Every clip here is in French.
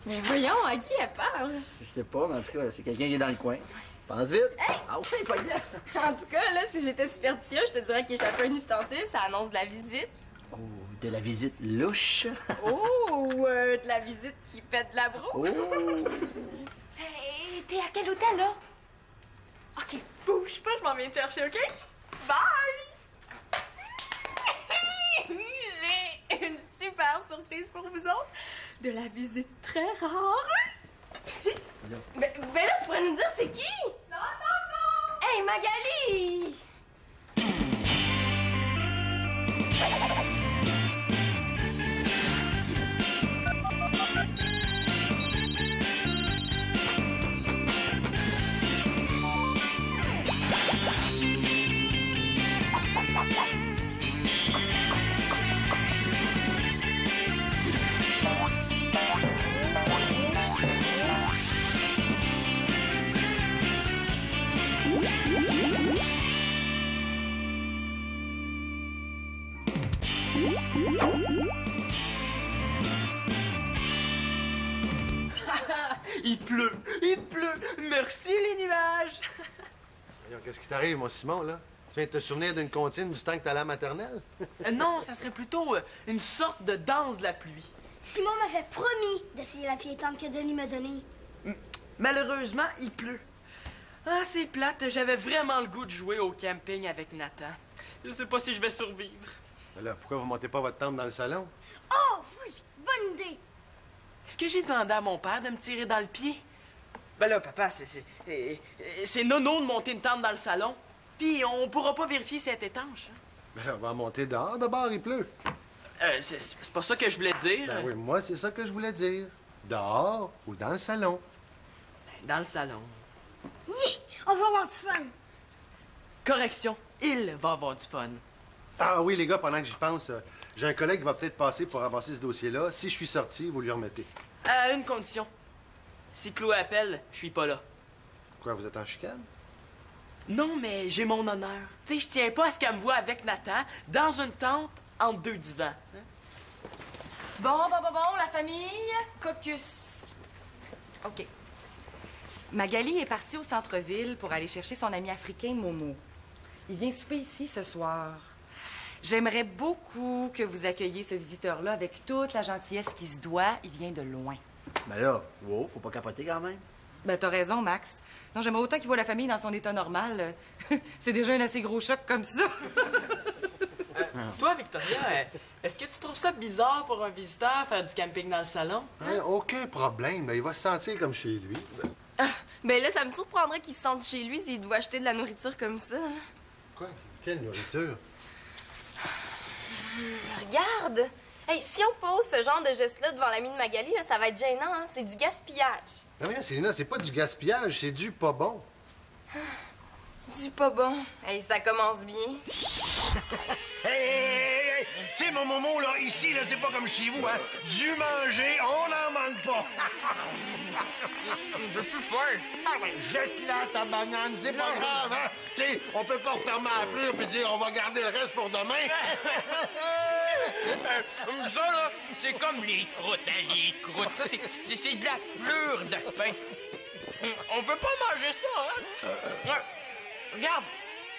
Mais voyons, à qui elle parle? Je sais pas, mais en tout cas, c'est quelqu'un qui est dans le coin. Pense vite! Hey! Ah ouais, pas bien! En tout cas, là, si j'étais superstitieuse, je te dirais qu'échapper un ustensile, ça annonce de la visite. Oh, de la visite louche! Oh, de la visite qui pète de la broue. Oh! Hey, t'es à quel hôtel, là? OK, bouge pas, je m'en viens te chercher, OK? Bye! J'ai une super surprise pour vous autres. De la visite très rare. Ben là, tu pourrais nous dire c'est qui? Non! Hey, Magali! Il pleut! Il pleut! Merci, les nuages! Voyons, qu'est-ce qui t'arrive, mon Simon, là? Tu viens de te souvenir d'une comptine du temps que t'allais à la maternelle? Non, ça serait plutôt une sorte de danse de la pluie. Simon m'a fait promis d'essayer la fillettante que Denis m'a donnée. Malheureusement, il pleut. Ah, c'est plate. J'avais vraiment le goût de jouer au camping avec Nathan. Je sais pas si je vais survivre. Ben là, pourquoi vous montez pas votre tente dans le salon? Oh oui, bonne idée! Est-ce que j'ai demandé à mon père de me tirer dans le pied? Ben là, papa, c'est nono de monter une tente dans le salon. Puis on pourra pas vérifier si elle est étanche. Hein? Ben là, on va en monter dehors. D'abord, il pleut. C'est pas ça que je voulais dire. Ben oui, moi, c'est ça que je voulais dire. Dehors ou dans le salon. Dans le salon. Oui, on va avoir du fun. Correction, il va avoir du fun. Ah oui, les gars, pendant que j'y pense, j'ai un collègue qui va peut-être passer pour avancer ce dossier-là. Si je suis sorti, vous lui remettez. À une condition. Si Chloé appelle, je suis pas là. Quoi, vous êtes en chicane? Non, mais j'ai mon honneur. Tu sais, je tiens pas à ce qu'elle me voie avec Nathan dans une tente entre deux divans. Hein? Bon, la famille. Caucus. OK. Magali est partie au centre-ville pour aller chercher son ami africain Momo. Il vient souper ici ce soir. J'aimerais beaucoup que vous accueilliez ce visiteur-là avec toute la gentillesse qui se doit. Il vient de loin. Ben là, wow, faut pas capoter quand même. Ben, t'as raison, Max. Non, j'aimerais autant qu'il voit la famille dans son état normal. C'est déjà un assez gros choc comme ça. Toi, Victoria, est-ce que tu trouves ça bizarre pour un visiteur faire du camping dans le salon? Hein, aucun problème. Là, il va se sentir comme chez lui. Ben là, ça me surprendrait qu'il se sente chez lui s'il doit acheter de la nourriture comme ça. Quoi? Quelle nourriture? Regarde! Hey, si on pose ce genre de geste-là devant l'ami de Magali, là, ça va être gênant, hein? C'est du gaspillage. Ben oui, Célina, c'est pas du gaspillage, c'est du pas bon. Du pas bon. Hey, ça commence bien. Hey! Tu sais, mon Momo, là, ici, là, c'est pas comme chez vous, hein? Du manger, on n'en manque pas. Je veux plus faire. Ah ben, jette-la, ta banane, c'est pas grave, hein? Tu sais, on peut pas refermer la plure puis dire on va garder le reste pour demain. Ça, là, c'est comme les croûtes, hein, les croûtes. Ça, c'est de la plure de pain. On peut pas manger ça, hein? Regarde,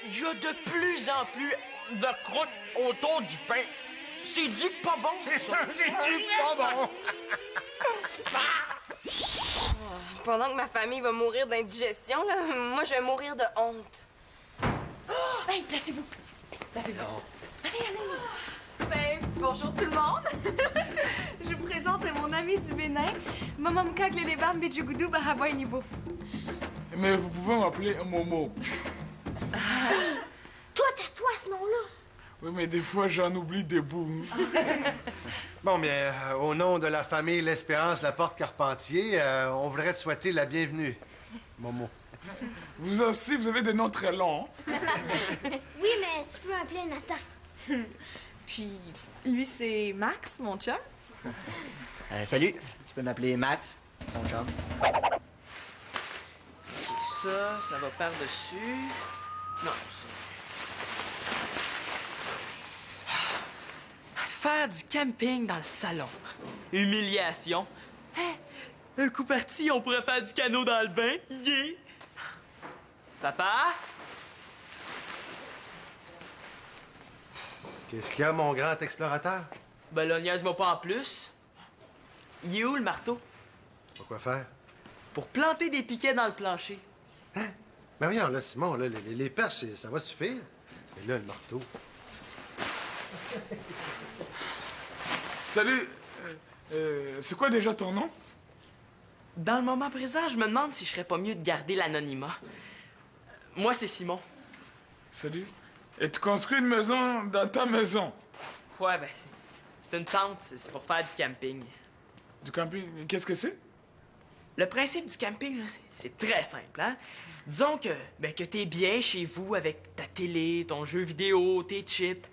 il y a de plus en plus de croûtes autour du pain. C'est du pas bon, ça. C'est du pas bon. Pendant que ma famille va mourir d'indigestion, là, moi, je vais mourir de honte. Oh! Hey, placez-vous! Placez-vous. Allez. Ben, bonjour tout le monde. Je vous présente mon ami du Bénin, Momomka Glelebam Bejugoudou Baraboy Nibo. Mais vous pouvez m'appeler Momo. Toi, t'as toi ce nom-là. Oui, mais des fois, j'en oublie des bouts. Bon, bien, au nom de la famille L'Espérance Laporte-Carpentier, on voudrait te souhaiter la bienvenue, Momo. Vous aussi, vous avez des noms très longs. Oui, mais tu peux m'appeler Nathan. Puis, lui, c'est Max, mon chum. Salut, tu peux m'appeler Max, son chum. Ça va par-dessus. Non, ça. Faire du camping dans le salon. Humiliation. Hein? Un coup parti, on pourrait faire du canot dans le bain. Yeah! Papa? Qu'est-ce qu'il y a, mon grand explorateur? Ben là, niaise-moi pas en plus. Il est où, le marteau? Pourquoi faire? Pour planter des piquets dans le plancher. Hein? Ben voyons, là, Simon, là, les perches, ça va suffire. Mais là, le marteau... Salut. C'est quoi déjà ton nom? Dans le moment présent, je me demande si je serais pas mieux de garder l'anonymat. Moi, c'est Simon. Salut. Et tu construis une maison dans ta maison? Ouais, ben, c'est une tente, c'est pour faire du camping. Du camping? Qu'est-ce que c'est? Le principe du camping, là, c'est très simple, hein? Disons que t'es bien chez vous avec ta télé, ton jeu vidéo, tes chips.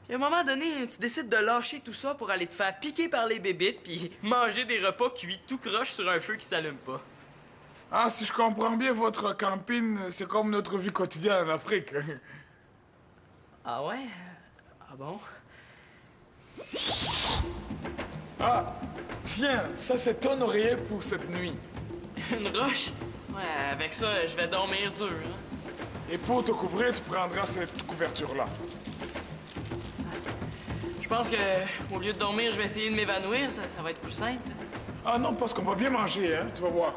Puis à un moment donné, tu décides de lâcher tout ça pour aller te faire piquer par les bébites puis manger des repas cuits tout croche sur un feu qui s'allume pas. Ah, si je comprends bien, votre camping, c'est comme notre vie quotidienne en Afrique. Ah ouais? Ah bon? Ah, tiens, ça c'est ton oreiller pour cette nuit. Une roche? Ouais, avec ça, je vais dormir dur, hein? Et pour te couvrir, tu prendras cette couverture-là. Je pense que, au lieu de dormir, je vais essayer de m'évanouir, ça va être plus simple. Ah non, parce qu'on va bien manger, hein, tu vas voir.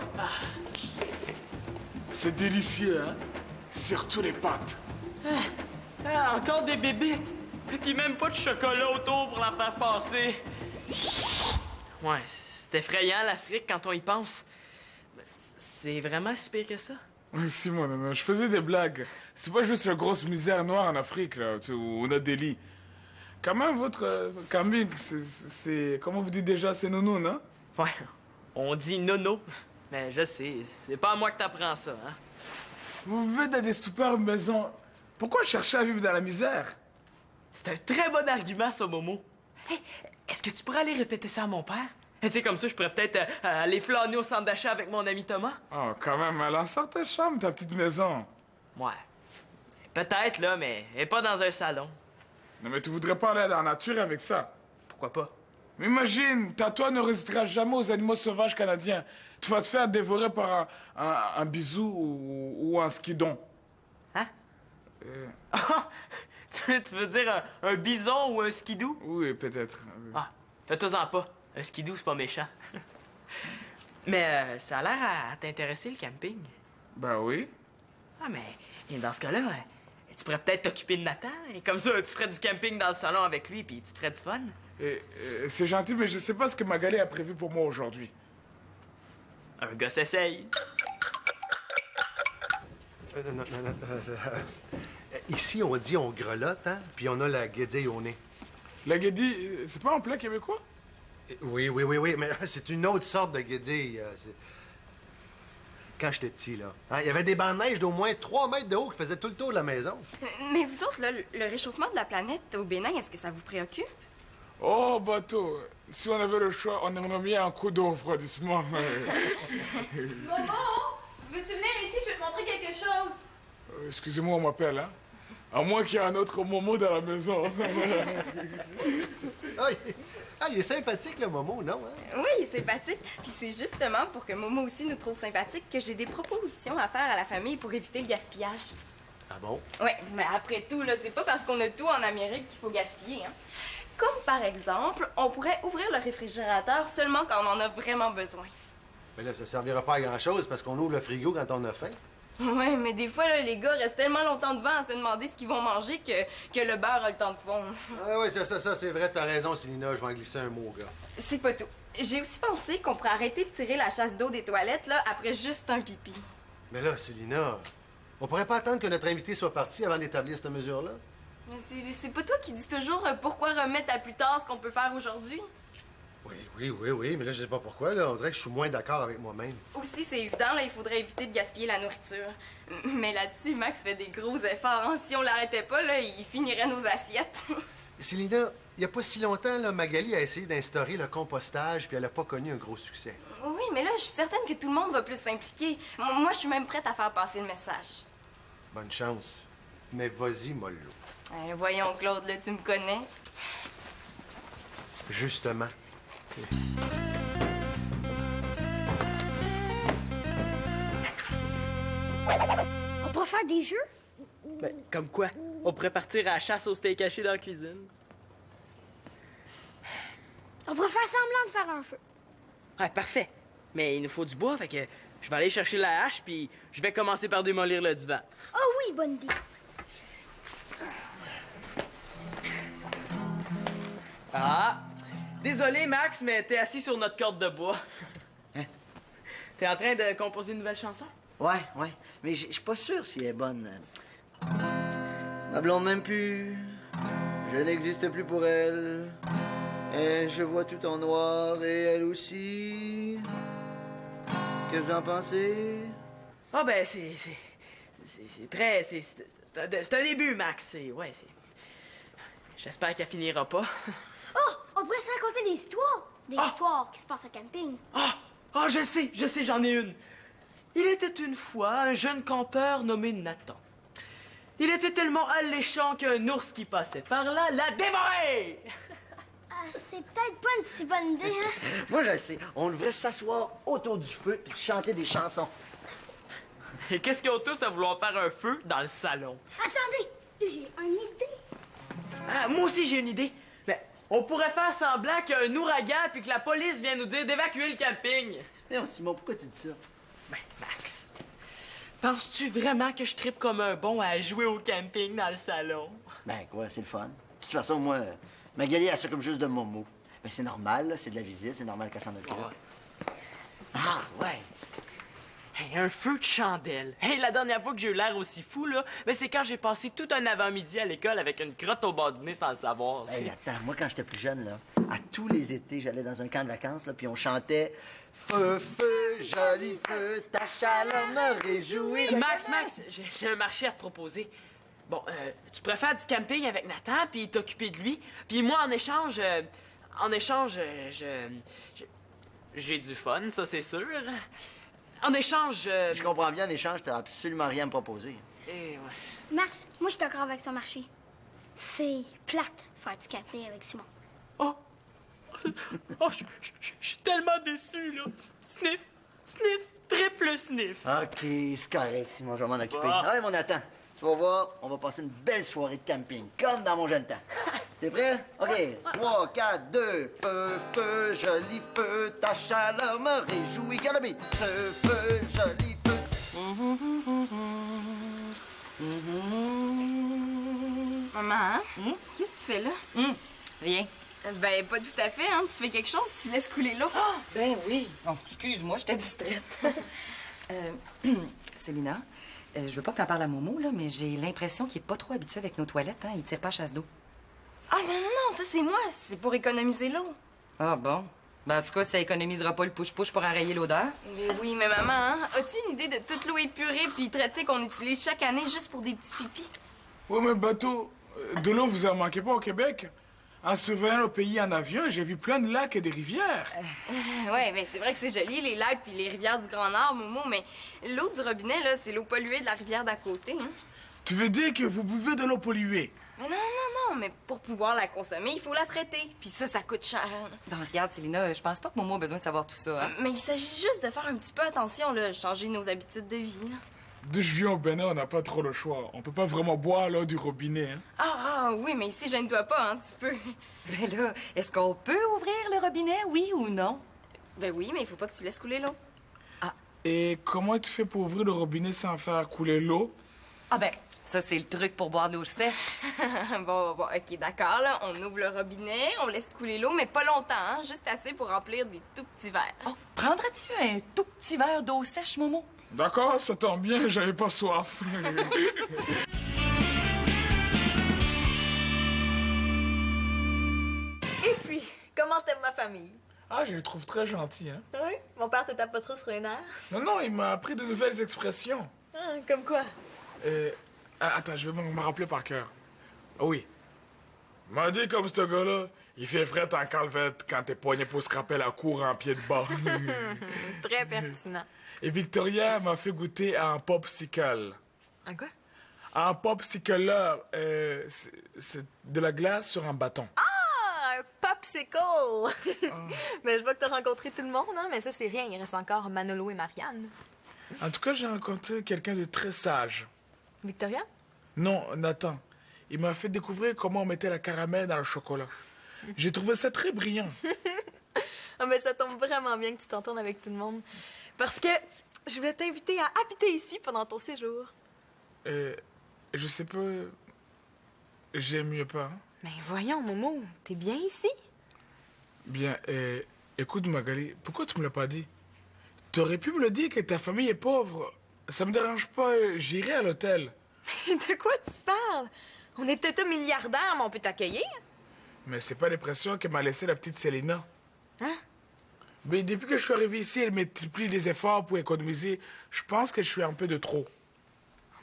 C'est délicieux, hein? Surtout les pâtes. Ah, encore des bébites! Puis même pas de chocolat autour pour la faire passer. Ouais, c'est effrayant, l'Afrique, quand on y pense. C'est vraiment si pire que ça? Si, moi, non, je faisais des blagues. C'est pas juste la grosse misère noire en Afrique, là, où on a des lits. Quand même, votre camping, c'est... Comment vous dites déjà? C'est nounou, non? Ouais, on dit nono. Mais je sais, c'est pas à moi que t'apprends ça, hein? Vous vivez dans des superbes maisons. Pourquoi chercher à vivre dans la misère? C'est un très bon argument, ça, Momo. Hey, est-ce que tu pourrais aller répéter ça à mon père? Tu sais, comme ça, je pourrais peut-être aller flâner au centre d'achat avec mon ami Thomas. Oh, quand même, elle en sort ta chambre, ta petite maison. Ouais. Peut-être, là, mais pas dans un salon. Non, mais tu voudrais pas aller dans la nature avec ça? Pourquoi pas? Mais imagine, toi ne résistera jamais aux animaux sauvages canadiens. Tu vas te faire dévorer par un bisou ou un skidon. Hein? Tu veux dire un bison ou un skidoo? Oui, peut-être. Ah, fais-toi-en pas. Un skidoo, c'est pas méchant. Mais ça a l'air à t'intéresser, le camping. Ben oui. Ah, mais dans ce cas-là, tu pourrais peut-être t'occuper de Nathan. Et comme ça, tu ferais du camping dans le salon avec lui, puis tu te ferais du fun. C'est gentil, mais je sais pas ce que Magali a prévu pour moi aujourd'hui. Un gars s'essaye. Non. Ici, on dit on grelotte, hein? Puis on a la guédille au nez. La guédille, c'est pas un plat québécois? Oui, mais c'est une autre sorte de guédille. Quand j'étais petit, là, hein, il y avait des bancs de neige d'au moins 3 mètres de haut qui faisaient tout le tour de la maison. Mais vous autres, là, le réchauffement de la planète au Bénin, est-ce que ça vous préoccupe? Oh, bateau, si on avait le choix, on aimerait bien un coup d'eau refroidissement. Momo, veux-tu venir ici? Je vais te montrer quelque chose. Excusez-moi, on m'appelle, hein? À moins qu'il y ait un autre Momo dans la maison. Il est sympathique, le Momo, non? Hein? Oui, il est sympathique. Puis c'est justement pour que Momo aussi nous trouve sympathiques que j'ai des propositions à faire à la famille pour éviter le gaspillage. Ah bon? Oui, mais après tout, là, c'est pas parce qu'on a tout en Amérique qu'il faut gaspiller, hein. Comme par exemple, on pourrait ouvrir le réfrigérateur seulement quand on en a vraiment besoin. Mais là, ça servira pas à grand-chose parce qu'on ouvre le frigo quand on a faim. Ouais, mais des fois, là, les gars restent tellement longtemps devant à se demander ce qu'ils vont manger que le beurre a le temps de fondre. Ah oui, ça, c'est vrai, t'as raison, Célina, je vais en glisser un mot, gars. C'est pas tout. J'ai aussi pensé qu'on pourrait arrêter de tirer la chasse d'eau des toilettes, là, après juste un pipi. Mais là, Célina, on pourrait pas attendre que notre invité soit parti avant d'établir cette mesure-là? Mais c'est pas toi qui dis toujours pourquoi remettre à plus tard ce qu'on peut faire aujourd'hui? Oui, mais là, je sais pas pourquoi, là. On dirait que je suis moins d'accord avec moi-même. Aussi, c'est évident, là, il faudrait éviter de gaspiller la nourriture. Mais là-dessus, Max fait des gros efforts, hein. Si on l'arrêtait pas, là, il finirait nos assiettes. Célina, il y a pas si longtemps, là, Magali a essayé d'instaurer le compostage, puis elle a pas connu un gros succès. Oui, mais là, je suis certaine que tout le monde va plus s'impliquer. Moi, je suis même prête à faire passer le message. Bonne chance. Mais vas-y, mollo. Voyons, Claude, là, tu me connais. Justement. On pourrait faire des jeux? Ben, comme quoi? On pourrait partir à la chasse au steak haché dans la cuisine. On pourrait faire semblant de faire un feu. Ouais, parfait. Mais il nous faut du bois, fait que je vais aller chercher la hache, puis je vais commencer par démolir le divan. Oh oui, bonne idée. Ah! Désolé, Max, mais t'es assis sur notre corde de bois. Hein? T'es en train de composer une nouvelle chanson? Ouais. Mais je suis pas sûr si elle est bonne. Ma blonde m'aime plus. Je n'existe plus pour elle. Et je vois tout en noir et elle aussi. Que vous en pensez? Ah, ben, c'est très... C'est un début, Max. Ouais, c'est... J'espère qu'elle finira pas. Oh, on pourrait se raconter des histoires. Des Ah! histoires qui se passent au camping. Ah, je sais, j'en ai une. Il était une fois un jeune campeur nommé Nathan. Il était tellement alléchant qu'un ours qui passait par là l'a dévoré! C'est peut-être pas une si bonne idée, hein? Moi, je le sais. On devrait s'asseoir autour du feu puis chanter des chansons. Et qu'est-ce qu'ils ont tous à vouloir faire un feu dans le salon? Attendez, j'ai une idée. Ah, moi aussi, j'ai une idée. Mais on pourrait faire semblant qu'il y a un ouragan puis que la police vient nous dire d'évacuer le camping. Mais Simon, pourquoi tu dis ça? Ben, Max, penses-tu vraiment que je trippe comme un bon à jouer au camping dans le salon? Ben quoi, c'est le fun. De toute façon, moi, Magali, elle s'occupe juste de Momo. Ben c'est normal, là, c'est de la visite, c'est normal qu'elle s'en occupe. Ah, ouais. Hey, un feu de chandelle. Hey, la dernière fois que j'ai eu l'air aussi fou, là, ben, c'est quand j'ai passé tout un avant-midi à l'école avec une crotte au bord du nez sans le savoir. Hey, attends, moi, quand j'étais plus jeune, là, à tous les étés, j'allais dans un camp de vacances, là, puis on chantait « Feu, feu, joli feu, ta chaleur me réjouit. » Max, j'ai un marché à te proposer. Bon, tu préfères du camping avec Nathan, puis t'occuper de lui, puis moi, en échange, j'ai du fun, ça, c'est sûr. En échange, Je comprends bien, en échange, t'as absolument rien à me proposer. ouais. Max, moi, je suis d'accord avec son marché. C'est plate faire du camping avec Simon. Oh, je suis tellement déçu, là. Sniff, triple sniff. OK, c'est correct, Simon, je vais m'en occuper. Ah. Ah ouais, mon Nathan, tu vas voir, on va passer une belle soirée de camping, comme dans mon jeune temps. T'es prêt? OK, 3, 4, 2, feu, feu, joli feu, ta chaleur me réjouit. Garde le beat. Feu, feu, joli feu. Maman, qu'est-ce que tu fais là? Rien. Ben, pas tout à fait, hein. Tu fais quelque chose, tu laisses couler l'eau. Ben oui. Oh, excuse-moi, j'étais distraite. Célina, je veux pas que t'en parles à Momo, là, mais j'ai l'impression qu'il est pas trop habitué avec nos toilettes, hein. Il tire pas à chasse d'eau. Ah non, ça c'est moi, c'est pour économiser l'eau. Ah bon? Ben, en tout cas, ça économisera pas le push-push pour enrayer l'odeur. Mais oui, mais maman, hein, as-tu une idée de toute l'eau épurée puis traitée qu'on utilise chaque année juste pour des petits pipis? Ouais, mais bateau, de l'eau, vous en manquez pas au Québec? En surveillant le pays en avion, j'ai vu plein de lacs et des rivières. Ouais, mais c'est vrai que c'est joli, les lacs puis les rivières du Grand Nord, Momo, mais l'eau du robinet, là, c'est l'eau polluée de la rivière d'à côté, hein. Tu veux dire que vous buvez de l'eau polluée? Mais non, mais pour pouvoir la consommer, il faut la traiter. Puis ça coûte cher. Ben, regarde, Célina, je pense pas que Momo a besoin de savoir tout ça, hein. Mais il s'agit juste de faire un petit peu attention, là, changer nos habitudes de vie, là. D'où je viens au Bénin, on n'a pas trop le choix. On peut pas vraiment boire l'eau du robinet, hein? Ah, oui, mais ici, gêne-toi pas, hein, tu peux. Ben là, est-ce qu'on peut ouvrir le robinet, oui ou non? Ben oui, mais il faut pas que tu laisses couler l'eau. Et comment tu fais pour ouvrir le robinet sans faire couler l'eau? Ah ben, ça, c'est le truc pour boire de l'eau sèche. bon, ok, d'accord, là, on ouvre le robinet, on laisse couler l'eau, mais pas longtemps, hein, juste assez pour remplir des tout petits verres. Oh, prendrais-tu un tout petit verre d'eau sèche, Momo? D'accord, ça tombe bien, j'avais pas soif. Et puis, comment t'aimes ma famille? Ah, je les trouve très gentils, hein? Oui? Mon père te tape pas trop sur les nerfs? Non, il m'a appris de nouvelles expressions. Ah, comme quoi? Attends, je vais me rappeler par cœur. Ah oui. M'a dit comme ce gars-là, il fait frais en calvette quand t'es poigné pour scraper la cour en pied de bas. Très pertinent. Et Victoria m'a fait goûter à un popsicle. Un quoi? Un popsicle, c'est de la glace sur un bâton. Ah, un popsicle! Mais je vois que t'as rencontré tout le monde, hein? Mais ça, c'est rien. Il reste encore Manolo et Marianne. En tout cas, j'ai rencontré quelqu'un de très sage. Victoria? Non, Nathan. Il m'a fait découvrir comment on mettait la caramel dans le chocolat. J'ai trouvé ça très brillant. Ah, mais ça tombe vraiment bien que tu t'entendes avec tout le monde. Parce que je voulais t'inviter à habiter ici pendant ton séjour. Je sais pas... J'aime mieux pas. Hein? Mais voyons, Momo, t'es bien ici? Bien, écoute, Magali, pourquoi tu me l'as pas dit? T'aurais pu me le dire que ta famille est pauvre. Ça me dérange pas, j'irai à l'hôtel. Mais de quoi tu parles? On était un milliardaire, mais on peut t'accueillir? Mais c'est pas l'impression que m'a laissé la petite Célina. Hein? Mais depuis que je suis arrivé ici, elle multiplie des efforts pour économiser. Je pense que je suis un peu de trop.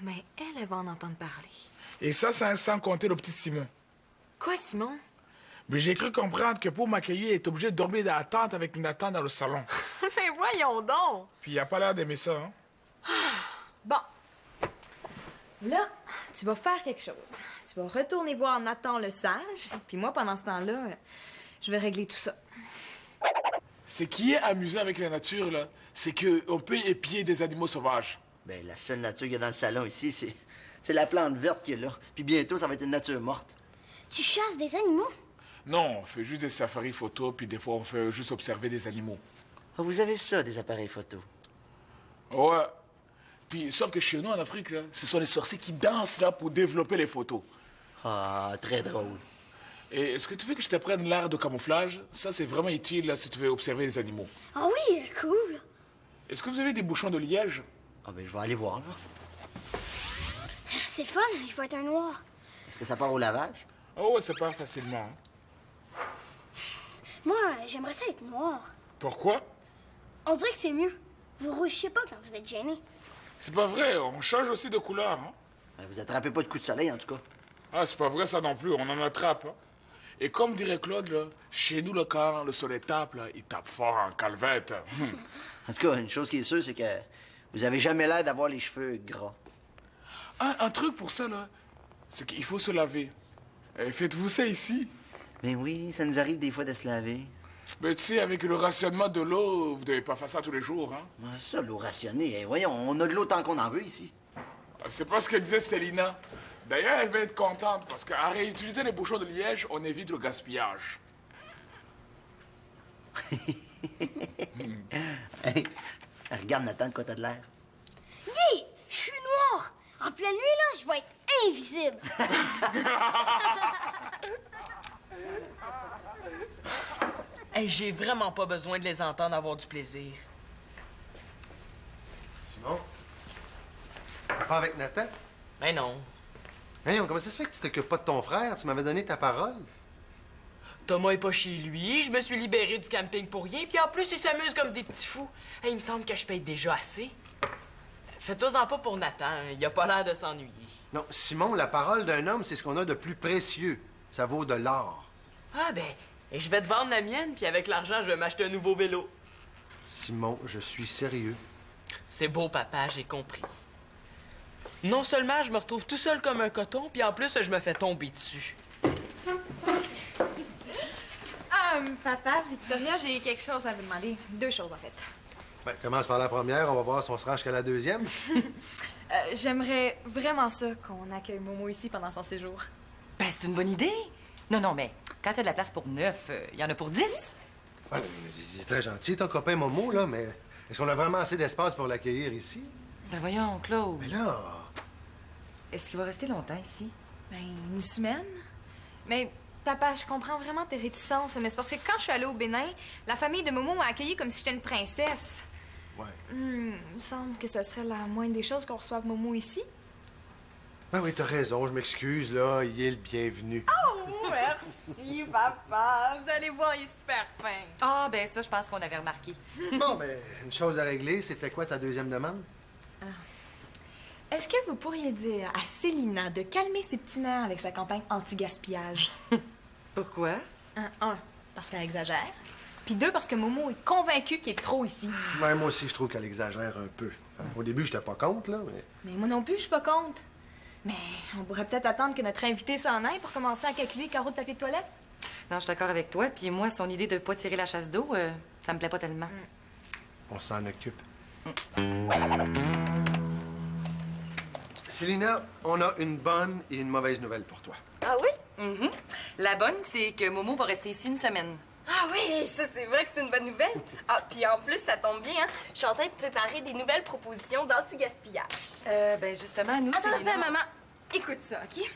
Mais elle va en entendre parler. Et ça, sans compter le petit Simon. Quoi, Simon? Mais j'ai cru comprendre que pour m'accueillir, il est obligé de dormir dans la tente avec Nathan dans le salon. Mais voyons donc! Puis il a pas l'air d'aimer ça, hein? Bon. Là, tu vas faire quelque chose. Tu vas retourner voir Nathan le sage, puis moi, pendant ce temps-là, je vais régler tout ça. Ce qui est amusant avec la nature, là, c'est qu'on peut épier des animaux sauvages. Ben, la seule nature qu'il y a dans le salon ici, c'est la plante verte qu'il y a là. Puis bientôt, ça va être une nature morte. Tu chasses des animaux? Non, on fait juste des safaris photos, puis des fois, on fait juste observer des animaux. Ah, vous avez ça, des appareils photo? Ouais. Puis, sauf que chez nous, en Afrique, là, ce sont les sorciers qui dansent, là, pour développer les photos. Ah, très drôle. Et est-ce que tu veux que je t'apprenne l'art de camouflage? Ça, c'est vraiment utile, là, si tu veux observer les animaux. Ah oui, cool. Est-ce que vous avez des bouchons de liège? Ah, ben, je vais aller voir, là. C'est le fun, il faut être un noir. Est-ce que ça part au lavage? Oh, ouais, ça part facilement. Hein. Moi, j'aimerais ça être noir. Pourquoi? On dirait que c'est mieux. Vous rougissez pas quand vous êtes gêné. C'est pas vrai, on change aussi de couleur, hein? Ben, vous attrapez pas de coups de soleil, en tout cas. Ah, c'est pas vrai ça non plus, on en attrape, hein? Et comme dirait Claude, là, chez nous, là, quand le soleil tape, là, il tape fort en calvette. En tout cas, une chose qui est sûre, c'est que vous avez jamais l'air d'avoir les cheveux gras. Ah, un truc pour ça, là, c'est qu'il faut se laver. Faites-vous ça ici? Ben oui, ça nous arrive des fois de se laver. Mais tu sais, avec le rationnement de l'eau, vous devez pas faire ça tous les jours, hein? Ah, ça, l'eau rationnée, voyons, on a de l'eau tant qu'on en veut ici. C'est pas ce que disait Célina. D'ailleurs, elle va être contente, parce qu'à réutiliser les bouchons de liège, on évite le gaspillage. Hey, regarde, Nathan, de quoi t'as de l'air? Yeah! Je suis noir! En pleine nuit, là, je vais être invisible. Hey, j'ai vraiment pas besoin de les entendre avoir du plaisir. Simon? Pas avec Nathan? Ben non. Voyons, comment ça se fait que tu t'occupes pas de ton frère? Tu m'avais donné ta parole. Thomas est pas chez lui, je me suis libéré du camping pour rien, puis en plus, ils s'amusent comme des petits fous. Hey, il me semble que je paye déjà assez. Faites-en pas pour Nathan, il a pas l'air de s'ennuyer. Non, Simon, la parole d'un homme, c'est ce qu'on a de plus précieux. Ça vaut de l'or. Ah ben, et je vais te vendre la mienne, puis avec l'argent, je vais m'acheter un nouveau vélo. Simon, je suis sérieux. C'est beau, papa, j'ai compris. Non seulement je me retrouve tout seul comme un coton, puis en plus, je me fais tomber dessus. Papa, Victoria, j'ai quelque chose à vous demander. 2 choses, en fait. Ben, commence par la première, on va voir si on se rend jusqu'à la deuxième. J'aimerais vraiment ça qu'on accueille Momo ici pendant son séjour. Ben, c'est une bonne idée. Non, mais quand tu as de la place pour 9, il y en a pour 10. Ouais, il est très gentil, ton copain Momo, là, mais est-ce qu'on a vraiment assez d'espace pour l'accueillir ici? Ben voyons, Claude. Mais là... Est-ce qu'il va rester longtemps ici? Ben, 1 semaine. Mais, papa, je comprends vraiment tes réticences, mais c'est parce que quand je suis allée au Bénin, la famille de Momo m'a accueillie comme si j'étais une princesse. Ouais. Il me semble que ce serait la moindre des choses qu'on reçoive Momo ici. Ben oui, t'as raison, je m'excuse, là, il est le bienvenu. Oh, merci, papa. Vous allez voir, il est super fin. Ah, ben ça, je pense qu'on avait remarqué. Bon, ben, une chose à régler, c'était quoi ta deuxième demande? Est-ce que vous pourriez dire à Célina de calmer ses petits nerfs avec sa campagne anti-gaspillage? Pourquoi? Un, parce qu'elle exagère. Puis 2, parce que Momo est convaincu qu'il est trop ici. Ouais, moi aussi, je trouve qu'elle exagère un peu. Au début, j'étais pas contre, là, mais... Mais moi non plus, je suis pas contre. Mais on pourrait peut-être attendre que notre invité s'en aille pour commencer à calculer les carreaux de papier de toilette. Non, je suis d'accord avec toi. Puis moi, son idée de pas tirer la chasse d'eau, ça me plaît pas tellement. On s'en occupe. Célina, on a une bonne et une mauvaise nouvelle pour toi. Ah oui? La bonne, c'est que Momo va rester ici une semaine. Ah oui, ça c'est vrai que c'est une bonne nouvelle. Ah, puis en plus, ça tombe bien, hein? Je suis en train de préparer des nouvelles propositions d'anti-gaspillage. Ben justement, nous, Attends, Célina... maman. Écoute ça, OK?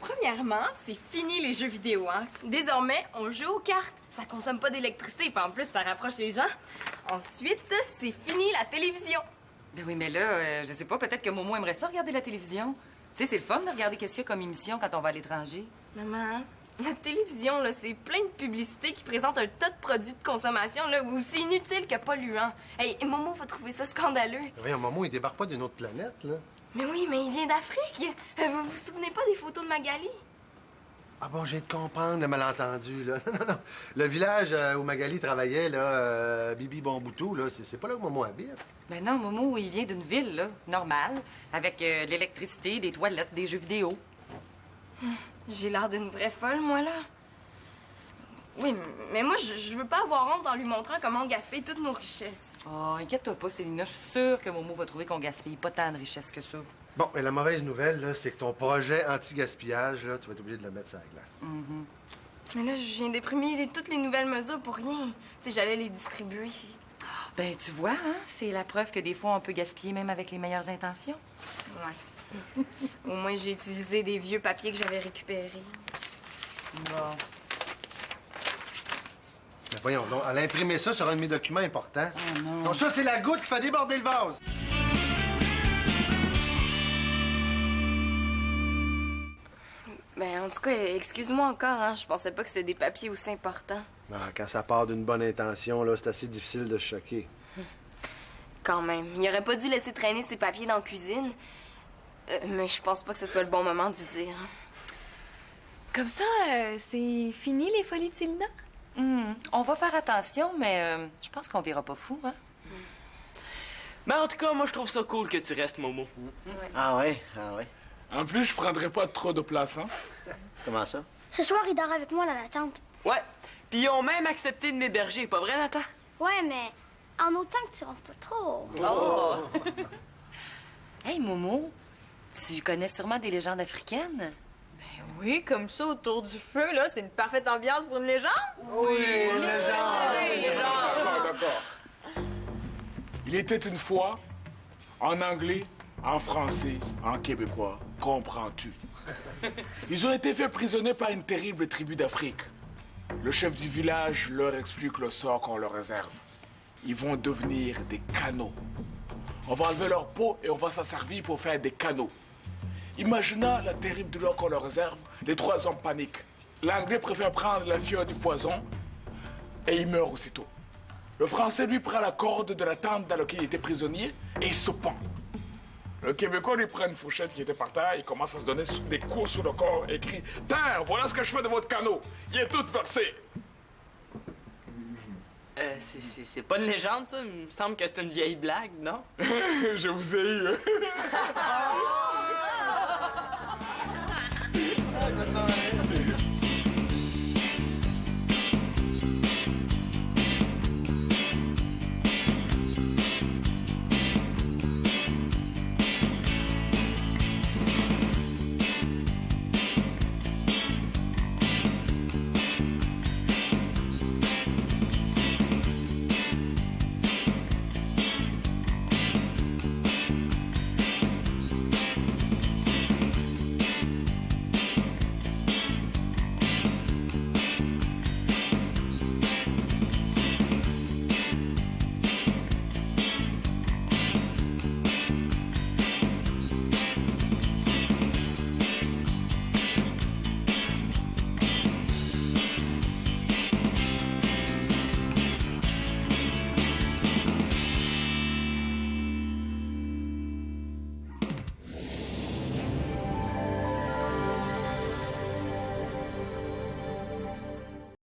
Premièrement, c'est fini les jeux vidéo, hein? Désormais, on joue aux cartes. Ça consomme pas d'électricité, puis en plus, ça rapproche les gens. Ensuite, c'est fini la télévision. Ben oui, mais là, je sais pas, peut-être que Momo aimerait ça regarder la télévision. Tu sais, c'est le fun de regarder qu'est-ce qu'il y a comme émission quand on va à l'étranger. Maman, la télévision, là, c'est plein de publicités qui présentent un tas de produits de consommation, là, aussi inutiles que polluants. Hey, Momo va trouver ça scandaleux. Voyons, Momo, il débarque pas d'une autre planète, là. Mais oui, mais il vient d'Afrique. Vous vous souvenez pas des photos de Magali? Ah bon, j'ai de comprendre le malentendu, là. Non. Le village où Magali travaillait, là, Bibi Bonboutou, là, c'est pas là où Momo habite. Ben non, Momo, il vient d'une ville, là, normale, avec de l'électricité, des toilettes, des jeux vidéo. J'ai l'air d'une vraie folle, moi, là. Oui, mais moi, je veux pas avoir honte en lui montrant comment on gaspille toutes nos richesses. Oh, inquiète-toi pas, Célina. Je suis sûre que Momo va trouver qu'on gaspille pas tant de richesses que ça. Bon, mais la mauvaise nouvelle, là, c'est que ton projet anti-gaspillage, là, tu vas être obligé de le mettre sur la glace. Mais là, je viens d'imprimer toutes les nouvelles mesures pour rien. Tu sais, j'allais les distribuer. Ben, tu vois, hein, c'est la preuve que des fois, on peut gaspiller même avec les meilleures intentions. Ouais. Au moins, j'ai utilisé des vieux papiers que j'avais récupérés. Bon. Mais voyons, donc, elle a imprimé ça sur un de mes documents importants. Oh non. Donc ça, c'est la goutte qui fait déborder le vase. Ben, en tout cas, excuse-moi encore, hein. Je pensais pas que c'était des papiers aussi importants. Ah, quand ça part d'une bonne intention, là, c'est assez difficile de se choquer. Quand même. Il aurait pas dû laisser traîner ses papiers dans la cuisine. Mais je pense pas que ce soit le bon moment d'y dire. Comme ça, c'est fini les folies de Célina? On va faire attention, mais je pense qu'on verra pas fou, hein? Mais en tout cas, moi, je trouve ça cool que tu restes, Momo. Ah ouais? En plus, je prendrai pas trop de place, hein? Comment ça? Ce soir, il dort avec moi dans la tente. Ouais. Puis ils ont même accepté de m'héberger, pas vrai, Nathan? Ouais, mais en autant que tu ronfles pas trop. Oh! Hey, Momo, tu connais sûrement des légendes africaines? Oui, comme ça, autour du feu, là, c'est une parfaite ambiance pour une légende. Oui, légende! D'accord. Il était une fois, en anglais, en français, en québécois, comprends-tu? Ils ont été faits prisonniers par une terrible tribu d'Afrique. Le chef du village leur explique le sort qu'on leur réserve. Ils vont devenir des canaux. On va enlever leur peau et on va s'en servir pour faire des canaux. Imaginant la terrible douleur qu'on leur réserve, les trois hommes paniquent. L'anglais préfère prendre la fiole du poison et il meurt aussitôt. Le français, lui, prend la corde de la tente dans laquelle il était prisonnier et il se pend. Le Québécois lui prend une fourchette qui était par terre, il commence à se donner des coups sur le corps et crie « Tiens, voilà ce que je fais de votre canot! Il est tout percé! » C'est pas une légende, ça? Il me semble que c'est une vieille blague, non? Je vous ai eu.